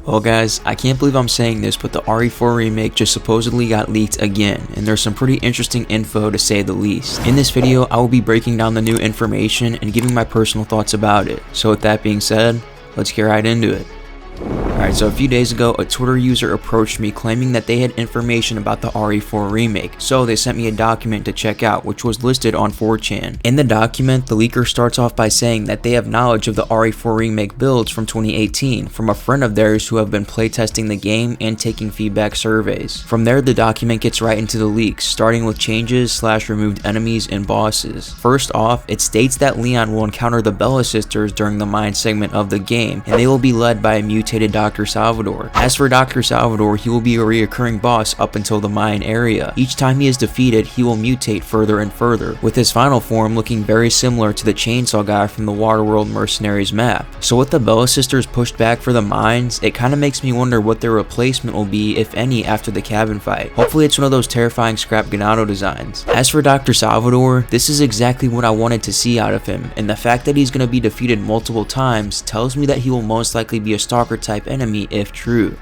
Well guys, I can't believe I'm saying this, but the RE4 Remake just supposedly got leaked again, and there's some pretty interesting info to say the least. In this video, I will be breaking down the new information and giving my personal thoughts about it. So with that being said, let's get right into it. Alright, so a few days ago, a Twitter user approached me claiming that they had information about the RE4 Remake, so they sent me a document to check out, which was listed on 4chan. In the document, the leaker starts off by saying that they have knowledge of the RE4 Remake builds from 2018 from a friend of theirs who have been playtesting the game and taking feedback surveys. From there, the document gets right into the leaks, starting with changes / removed enemies and bosses. First off, it states that Leon will encounter the Bella sisters during the mine segment of the game, and they will be led by a mutated Dr. Salvador. As for Dr. Salvador, he will be a reoccurring boss up until the mine area. Each time he is defeated, he will mutate further and further, with his final form looking very similar to the chainsaw guy from the Waterworld Mercenaries map. So with the Bella sisters pushed back for the mines, it kinda makes me wonder what their replacement will be, if any, after the cabin fight. Hopefully it's one of those terrifying scrap Ganado designs. As for Dr. Salvador, this is exactly what I wanted to see out of him, and the fact that he's gonna be defeated multiple times tells me that he will most likely be a stalker type enemy if true.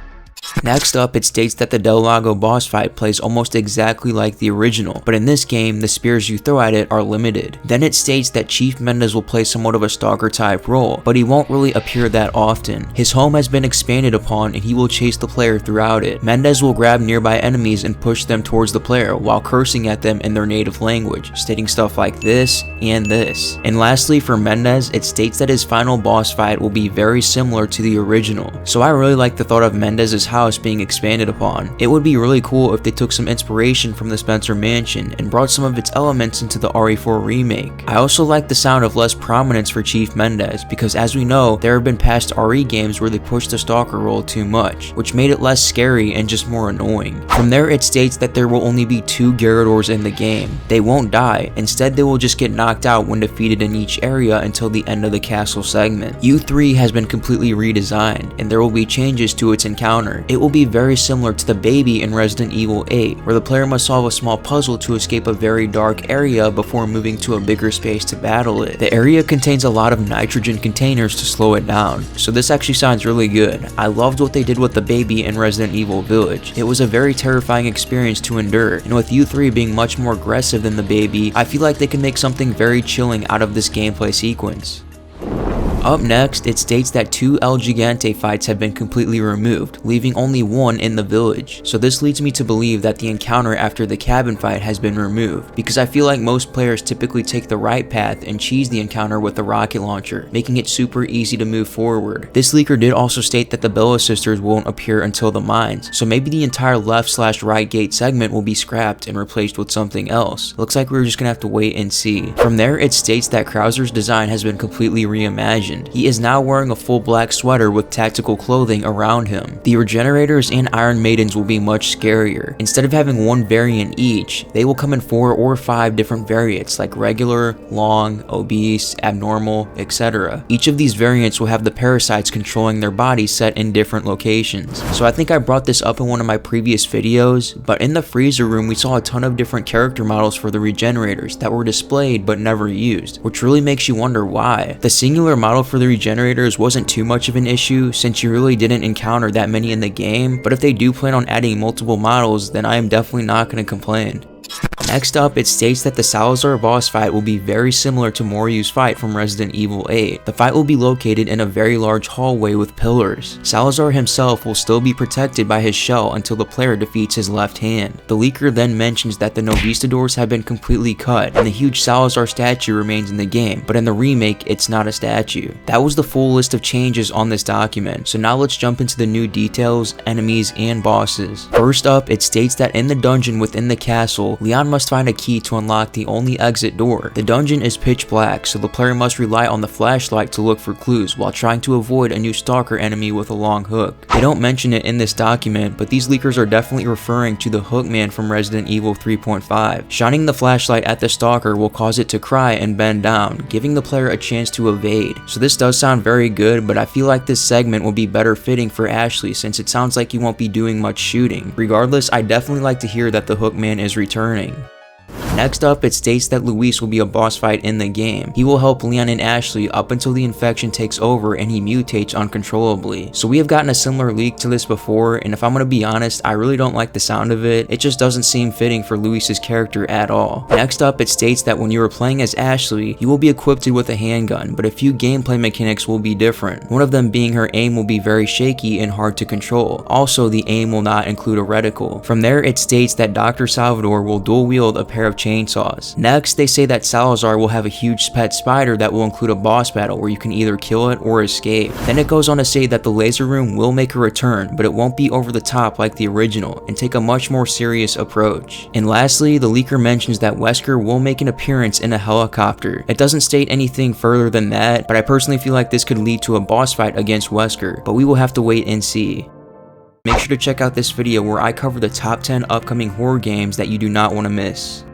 Next up, it states that the Del Lago boss fight plays almost exactly like the original, but in this game, the spears you throw at it are limited. Then it states that Chief Mendez will play somewhat of a stalker type role, but he won't really appear that often. His home has been expanded upon and he will chase the player throughout it. Mendez will grab nearby enemies and push them towards the player while cursing at them in their native language, stating stuff like this and this. And lastly, for Mendez, it states that his final boss fight will be very similar to the original. So I really like the thought of Mendez's house being expanded upon. It would be really cool if they took some inspiration from the Spencer Mansion and brought some of its elements into the RE4 Remake. I also like the sound of less prominence for Chief Mendez, because as we know, there have been past RE games where they pushed the stalker role too much, which made it less scary and just more annoying. From there, it states that there will only be 2 Garradors in the game. They won't die, instead they will just get knocked out when defeated in each area until the end of the castle segment. U3 has been completely redesigned, and there will be changes to its encounter. It will be very similar to the baby in Resident Evil 8, where the player must solve a small puzzle to escape a very dark area before moving to a bigger space to battle it. The area contains a lot of nitrogen containers to slow it down, so this actually sounds really good. I loved what they did with the baby in Resident Evil Village. It was a very terrifying experience to endure, and with U3 being much more aggressive than the baby, I feel like they can make something very chilling out of this gameplay sequence. Up next, it states that 2 El Gigante fights have been completely removed, leaving only 1 in the village. So this leads me to believe that the encounter after the cabin fight has been removed, because I feel like most players typically take the right path and cheese the encounter with the rocket launcher, making it super easy to move forward. This leaker did also state that the Bella sisters won't appear until the mines, so maybe the entire left/right gate segment will be scrapped and replaced with something else. Looks like we're just gonna have to wait and see. From there, it states that Krauser's design has been completely reimagined. He is now wearing a full black sweater with tactical clothing around him. The Regenerators and Iron Maidens will be much scarier. Instead of having 1 variant each, they will come in 4 or 5 different variants like regular, long, obese, abnormal, etc. Each of these variants will have the parasites controlling their bodies set in different locations. So I think I brought this up in one of my previous videos, but in the freezer room we saw a ton of different character models for the Regenerators that were displayed but never used, which really makes you wonder why. The singular model for the Regenerators wasn't too much of an issue since you really didn't encounter that many in the game, but if they do plan on adding multiple models, then I am definitely not going to complain. Next up, it states that the Salazar boss fight will be very similar to Moryu's fight from Resident Evil 8. The fight will be located in a very large hallway with pillars. Salazar himself will still be protected by his shell until the player defeats his left hand. The leaker then mentions that the Novistadors have been completely cut, and the huge Salazar statue remains in the game, but in the remake, it's not a statue. That was the full list of changes on this document, so now let's jump into the new details, enemies, and bosses. First up, it states that in the dungeon within the castle, Leon must find a key to unlock the only exit door. The dungeon is pitch black, so the player must rely on the flashlight to look for clues while trying to avoid a new stalker enemy with a long hook. They don't mention it in this document, but these leakers are definitely referring to the Hookman from Resident Evil 3.5. Shining the flashlight at the stalker will cause it to cry and bend down, giving the player a chance to evade. So this does sound very good, but I feel like this segment will be better fitting for Ashley since it sounds like he won't be doing much shooting. Regardless, I definitely like to hear that the Hookman is returning. Next up, it states that Luis will be a boss fight in the game. He will help Leon and Ashley up until the infection takes over and he mutates uncontrollably. So we have gotten a similar leak to this before, and if I'm gonna be honest, I really don't like the sound of it. It just doesn't seem fitting for Luis's character at all. Next up, it states that when you are playing as Ashley, you will be equipped with a handgun, but a few gameplay mechanics will be different. One of them being her aim will be very shaky and hard to control. Also, the aim will not include a reticle. From there, it states that Dr. Salvador will dual wield a pair of chainsaws. Next, they say that Salazar will have a huge pet spider that will include a boss battle where you can either kill it or escape. Then it goes on to say that the laser room will make a return, but it won't be over the top like the original and take a much more serious approach. And lastly, the leaker mentions that Wesker will make an appearance in a helicopter. It doesn't state anything further than that, but I personally feel like this could lead to a boss fight against Wesker, but we will have to wait and see. Make sure to check out this video where I cover the top 10 upcoming horror games that you do not want to miss.